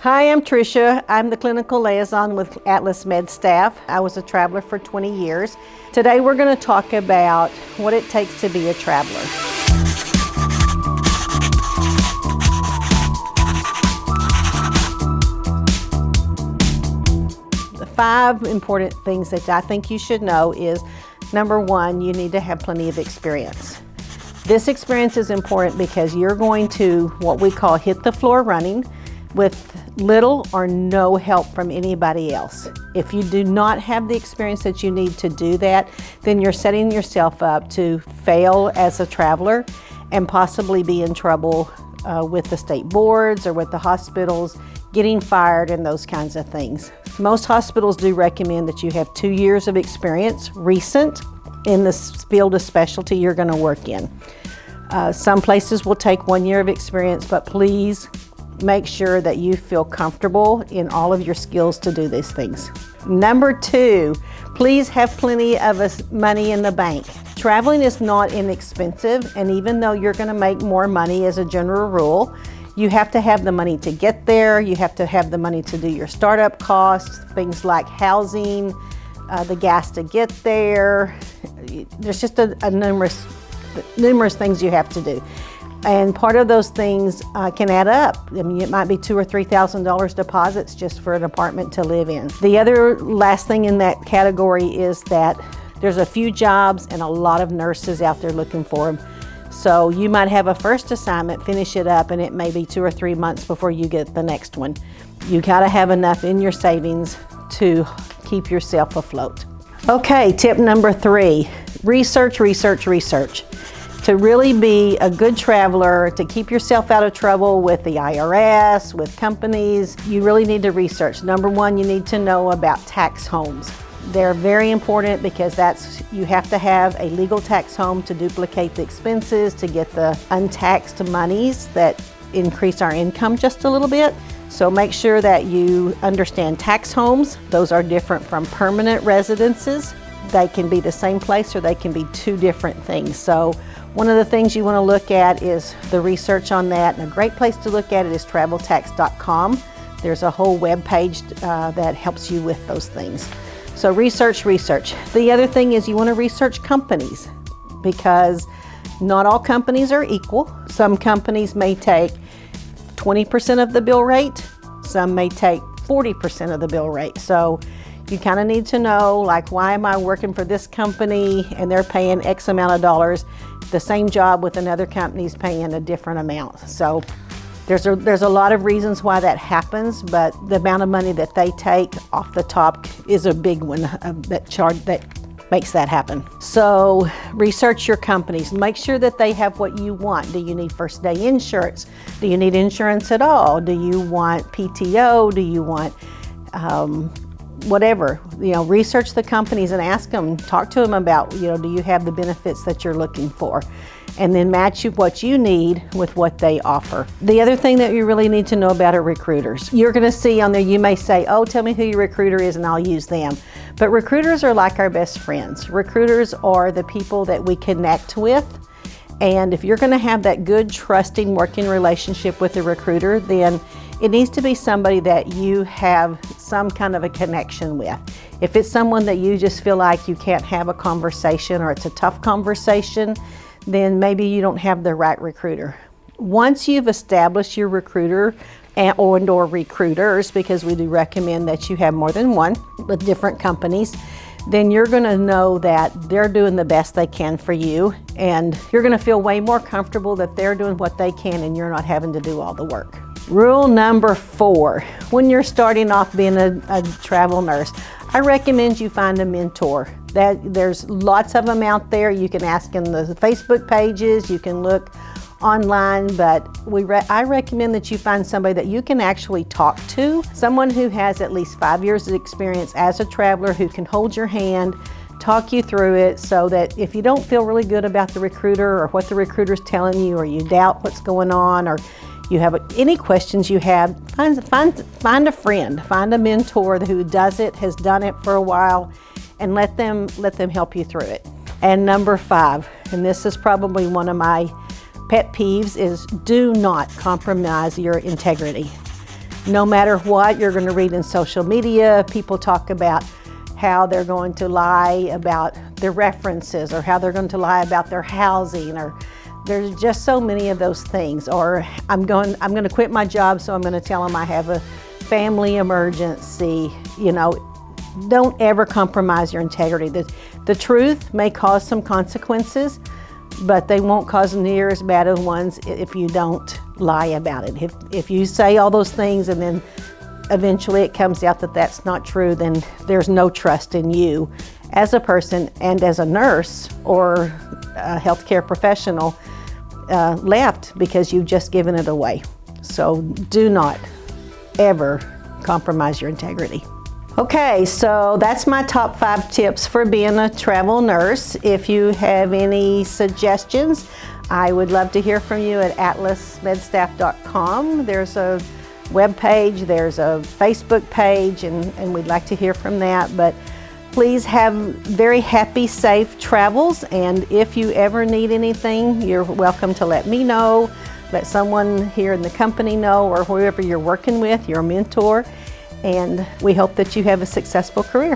Hi, I'm Tricia. I'm the clinical liaison with Atlas Med staff. I was a traveler for 20 years. Today we're going to talk about what it takes to be a traveler. The 5 important things that I think you should know is, number 1, you need to have plenty of experience. This experience is important because you're going to, what we call, hit the floor running with little or no help from anybody else. If you do not have the experience that you need to do that, then you're setting yourself up to fail as a traveler and possibly be in trouble with the state boards or with the hospitals, getting fired and those kinds of things. Most hospitals do recommend that you have 2 years of experience, recent, in the field of specialty you're going to work in. Some places will take 1 year of experience, but please make sure that you feel comfortable in all of your skills to do these things. Number 2, please have plenty of money in the bank. Traveling is not inexpensive, and even though you're going to make more money as a general rule, you have to have the money to get there. You have to have the money to do your startup costs, things like housing, the gas to get there. There's just a numerous things you have to do. And part of those things can add up. I mean, it might be $2,000 or $3,000 deposits just for an apartment to live in. The other last thing in that category is that there's a few jobs and a lot of nurses out there looking for them. So you might have a first assignment, finish it up, and it may be 2 or 3 months before you get the next one. You gotta have enough in your savings to keep yourself afloat. Okay, tip number 3, research, research, research. To really be a good traveler, to keep yourself out of trouble with the IRS, with companies, you really need to research. Number 1, you need to know about tax homes. They're very important because you have to have a legal tax home to duplicate the expenses, to get the untaxed monies that increase our income just a little bit. So make sure that you understand tax homes. Those are different from permanent residences. They can be the same place or they can be 2 different things. So one of the things you want to look at is the research on that, and a great place to look at it is traveltax.com. There's a whole web page that helps you with those things. So research, research. The other thing is you want to research companies, because not all companies are equal. Some companies may take 20% of the bill rate, some may take 40% of the bill rate. So you kind of need to know, like, why am I working for this company and they're paying X amount of dollars, the same job with another company's paying a different amount. So there's a lot of reasons why that happens, but the amount of money that they take off the top is a big one that makes that happen. So research your companies. Make sure that they have what you want. Do you need first day insurance? Do you need insurance at all? Do you want PTO? Do you want whatever? Research the companies and ask them, talk to them about, do you have the benefits that you're looking for? And then match what you need with what they offer. The other thing that you really need to know about are recruiters. You're gonna see on there, you may say, oh, tell me who your recruiter is and I'll use them. But recruiters are like our best friends. Recruiters are the people that we connect with. And if you're gonna have that good, trusting, working relationship with a recruiter, then it needs to be somebody that you have some kind of a connection with. If it's someone that you just feel like you can't have a conversation or it's a tough conversation, then maybe you don't have the right recruiter. Once you've established your recruiter or recruiters, because we do recommend that you have more than one with different companies, then you're gonna know that they're doing the best they can for you, and you're gonna feel way more comfortable that they're doing what they can and you're not having to do all the work. Rule number 4, when you're starting off being a travel nurse, I recommend you find a mentor. There's lots of them out there. You can ask in the Facebook pages, you can look online, but I recommend that you find somebody that you can actually talk to, someone who has at least 5 years of experience as a traveler, who can hold your hand, talk you through it, so that if you don't feel really good about the recruiter or what the recruiter's telling you, or you doubt what's going on, or you have any questions you have, find a friend, find a mentor who has done it for a while, and let them help you through it. And number 5, and this is probably one of my pet peeves, is do not compromise your integrity. No matter what, you're going to read in social media, people talk about how they're going to lie about their references, or how they're going to lie about their housing, or there's just so many of those things. Or I'm going to quit my job, so I'm going to tell them I have a family emergency. You know, don't ever compromise your integrity. The truth may cause some consequences, but they won't cause near as bad of ones if you don't lie about it. If you say all those things and then eventually it comes out that that's not true, then there's no trust in you as a person and as a nurse or a healthcare professional left, because you've just given it away. So do not ever compromise your integrity. Okay, so that's my top 5 tips for being a travel nurse. If you have any suggestions, I would love to hear from you at atlasmedstaff.com. There's a web page, there's a Facebook page, and we'd like to hear from that. But please have very happy, safe travels, and if you ever need anything, you're welcome to let me know, let someone here in the company know, or whoever you're working with, your mentor, and we hope that you have a successful career.